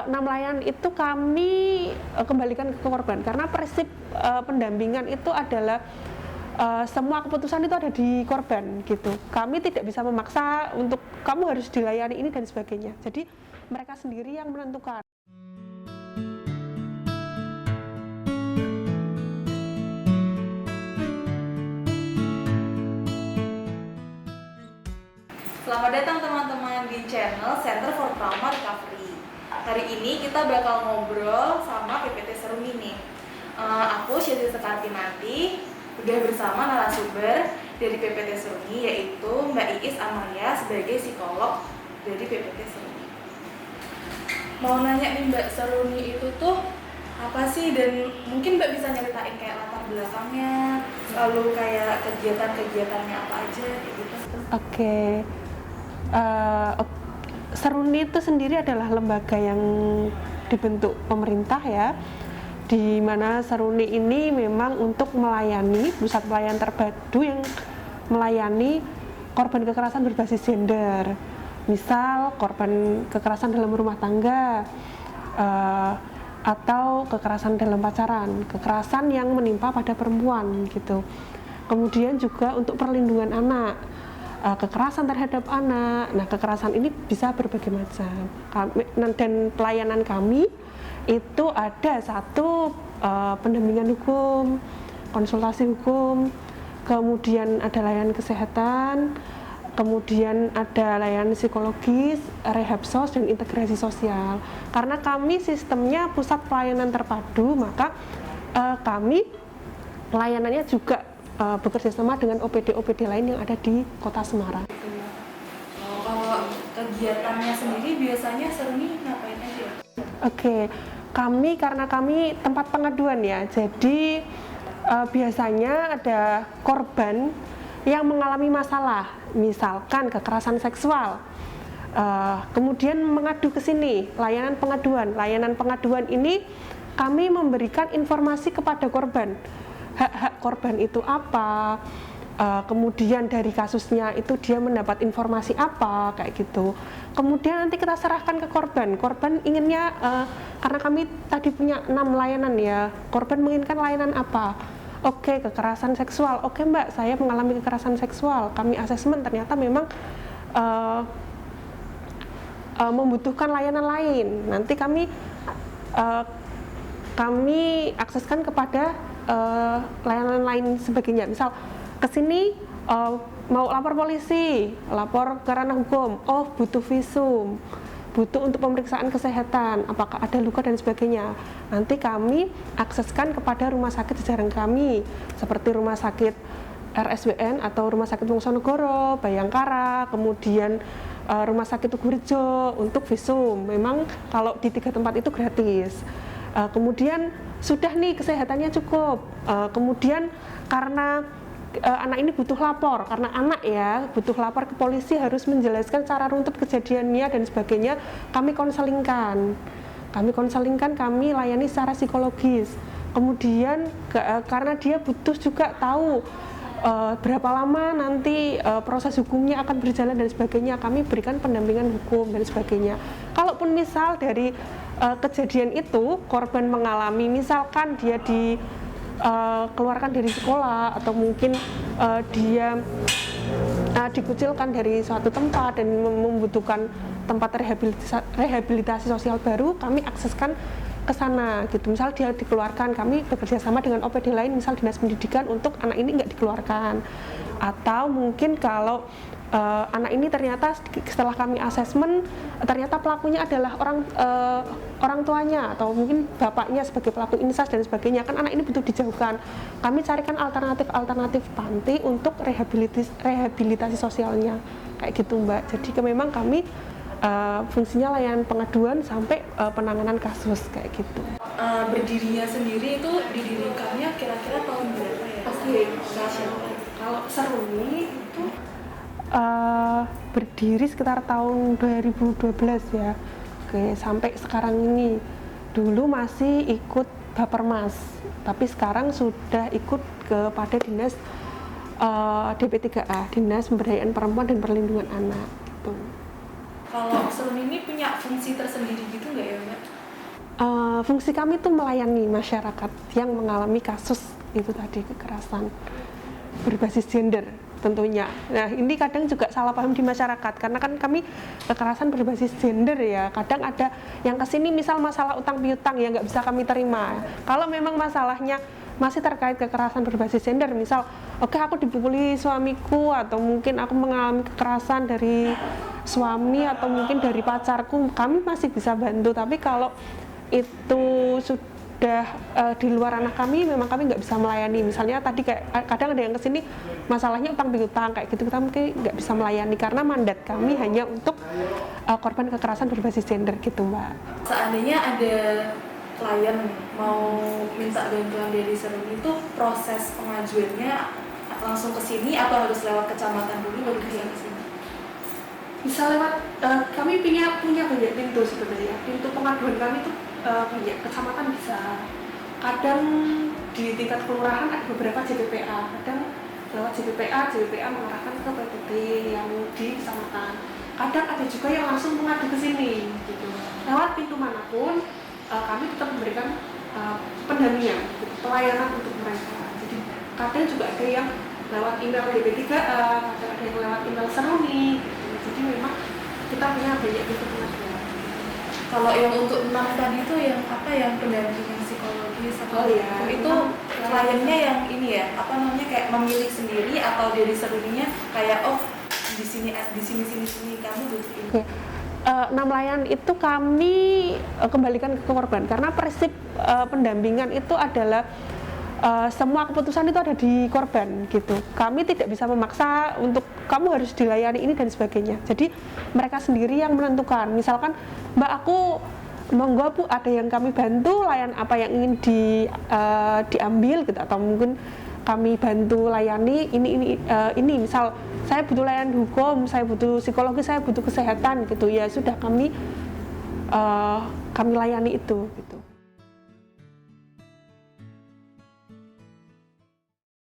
6 layanan itu kami kembalikan ke korban karena prinsip pendampingan itu adalah semua keputusan itu ada di korban gitu. Kami tidak bisa memaksa untuk kamu harus dilayani ini dan sebagainya. Jadi mereka sendiri yang menentukan. Selamat datang teman-teman di channel Center for Trauma Recovery. Hari ini kita bakal ngobrol sama PPT Seruni nih. Aku Syedi Sekartinati, udah bersama narasumber dari PPT Seruni yaitu Mbak Iis Amalia sebagai psikolog dari PPT Seruni. Mau nanya nih Mbak, Seruni itu tuh apa sih, dan mungkin Mbak bisa nyeritain kayak latar belakangnya, lalu kayak kegiatan-kegiatannya apa aja kayak gitu. Oke. Seruni itu sendiri adalah lembaga yang dibentuk pemerintah ya, di mana Seruni ini memang untuk melayani pusat pelayanan terpadu yang melayani korban kekerasan berbasis gender, misal korban kekerasan dalam rumah tangga atau kekerasan dalam pacaran, kekerasan yang menimpa pada perempuan gitu. Kemudian juga untuk perlindungan anak, kekerasan terhadap anak. Nah, kekerasan ini bisa berbagai macam. Dan pelayanan kami itu ada satu pendampingan hukum, konsultasi hukum, kemudian ada layanan kesehatan, kemudian ada layanan psikologis, rehab sos, dan integrasi sosial. Karena kami sistemnya pusat pelayanan terpadu, maka kami layanannya juga bekerja sama dengan OPD-OPD lain yang ada di Kota Semarang. Kalau kegiatannya sendiri biasanya Seruni ngapain aja? Oke, karena kami tempat pengaduan ya, jadi biasanya ada korban yang mengalami masalah, misalkan kekerasan seksual, kemudian mengadu ke sini, layanan pengaduan. Layanan pengaduan ini kami memberikan informasi kepada korban, hak-hak korban itu apa, kemudian dari kasusnya itu dia mendapat informasi apa, kayak gitu. Kemudian nanti kita serahkan ke korban inginnya, karena kami tadi punya 6 layanan ya, korban menginginkan layanan apa. Oke, kekerasan seksual, oke Mbak, saya mengalami kekerasan seksual, kami asesmen ternyata memang membutuhkan layanan lain, nanti kami akseskan kepada layanan lain sebagainya. Misal kesini mau lapor polisi, lapor ke ranah hukum, oh butuh visum, butuh untuk pemeriksaan kesehatan, apakah ada luka dan sebagainya. Nanti kami akseskan kepada rumah sakit jajaran kami, seperti rumah sakit RSWN atau rumah sakit Wongsonegoro, Bayangkara, kemudian rumah sakit Tugurejo untuk visum. Memang kalau di 3 tempat itu gratis. Kemudian sudah nih kesehatannya cukup, kemudian karena anak ini butuh lapor, karena anak ya butuh lapor ke polisi, harus menjelaskan cara runtut kejadiannya dan sebagainya, kami konselingkan, kami layani secara psikologis. Kemudian karena dia butuh juga tahu berapa lama nanti proses hukumnya akan berjalan dan sebagainya, kami berikan pendampingan hukum dan sebagainya. Kalaupun misal dari kejadian itu korban mengalami, misalkan dia dikeluarkan dari sekolah, atau mungkin dia dikucilkan dari suatu tempat dan membutuhkan tempat rehabilitasi sosial baru, kami akseskan ke sana gitu. Misal dia dikeluarkan, kami bekerja sama dengan OPD lain, misal dinas pendidikan, untuk anak ini nggak dikeluarkan. Atau mungkin kalau anak ini ternyata setelah kami asesmen ternyata pelakunya adalah orang tuanya atau mungkin bapaknya sebagai pelaku insest dan sebagainya, kan anak ini butuh dijauhkan, kami carikan alternatif panti untuk rehabilitasi sosialnya, kayak gitu Mbak. Jadi memang kami fungsinya layanan pengaduan sampai penanganan kasus kayak gitu. Berdirinya sendiri itu didirikannya kira-kira tahun berapa ya? Kalau Seruni itu berdiri sekitar tahun 2012 ya. Oke, sampai sekarang ini. Dulu masih ikut Bapermas, tapi sekarang sudah ikut kepada dinas DP3A, Dinas Pemberdayaan Perempuan dan Perlindungan Anak gitu. Kalau Seruni ini punya fungsi tersendiri gitu nggak ya Mbak? Fungsi kami itu melayani masyarakat yang mengalami kasus itu tadi kekerasan berbasis gender tentunya. Nah ini kadang juga salah paham di masyarakat karena kan kami kekerasan berbasis gender ya. Kadang ada yang kesini misal masalah utang piutang ya nggak bisa kami terima. Kalau memang masalahnya masih terkait kekerasan berbasis gender, misal oke, aku dipukuli suamiku atau mungkin aku mengalami kekerasan dari suami atau mungkin dari pacarku, kami masih bisa bantu. Tapi kalau itu sudah di luar ranah kami, memang kami nggak bisa melayani. Misalnya tadi kayak kadang ada yang kesini masalahnya utang piutang kayak gitu, kita mungkin nggak bisa melayani karena mandat kami hanya untuk korban kekerasan berbasis gender gitu Mbak. Seandainya ada klien mau minta bantuan dari Seruni, itu proses pengajuannya langsung ke sini atau harus lewat kecamatan dulu baru bisa ke sini? Bisa lewat, kami punya banyak pintu sebenarnya. Pintu pengaduan kami itu banyak, kecamatan bisa. Kadang di tingkat kelurahan ada beberapa JPPA, kadang lewat JPPA mengarahkan ke PPT yang di kecamatan. Kadang ada juga yang langsung mengadu ke sini gitu. Lewat pintu manapun kami tetap memberikan pendampingan, pelayanan untuk mereka. Jadi kadang juga ada yang lewat email DP3A, kadang ada yang lewat email Seruni gitu. Jadi memang kita punya banyak pintu pengaduan. Kalau yang untuk 6 tadi itu yang apa, yang pendampingan psikologis atau itu kliennya yang ini ya, apa namanya, kayak memilih sendiri atau dari Seruninya kayak di sini kamu butuh ini. Okay. 6 layanan itu kami kembalikan ke korban karena prinsip pendampingan itu adalah semua keputusan itu ada di korban gitu. Kami tidak bisa memaksa untuk kamu harus dilayani ini dan sebagainya. Jadi mereka sendiri yang menentukan. Misalkan Mbak, aku monggo Bu, ada yang kami bantu layan apa yang ingin diambil gitu, atau mungkin kami bantu layani ini misal saya butuh layanan hukum, saya butuh psikologi, saya butuh kesehatan gitu ya, sudah kami layani itu gitu.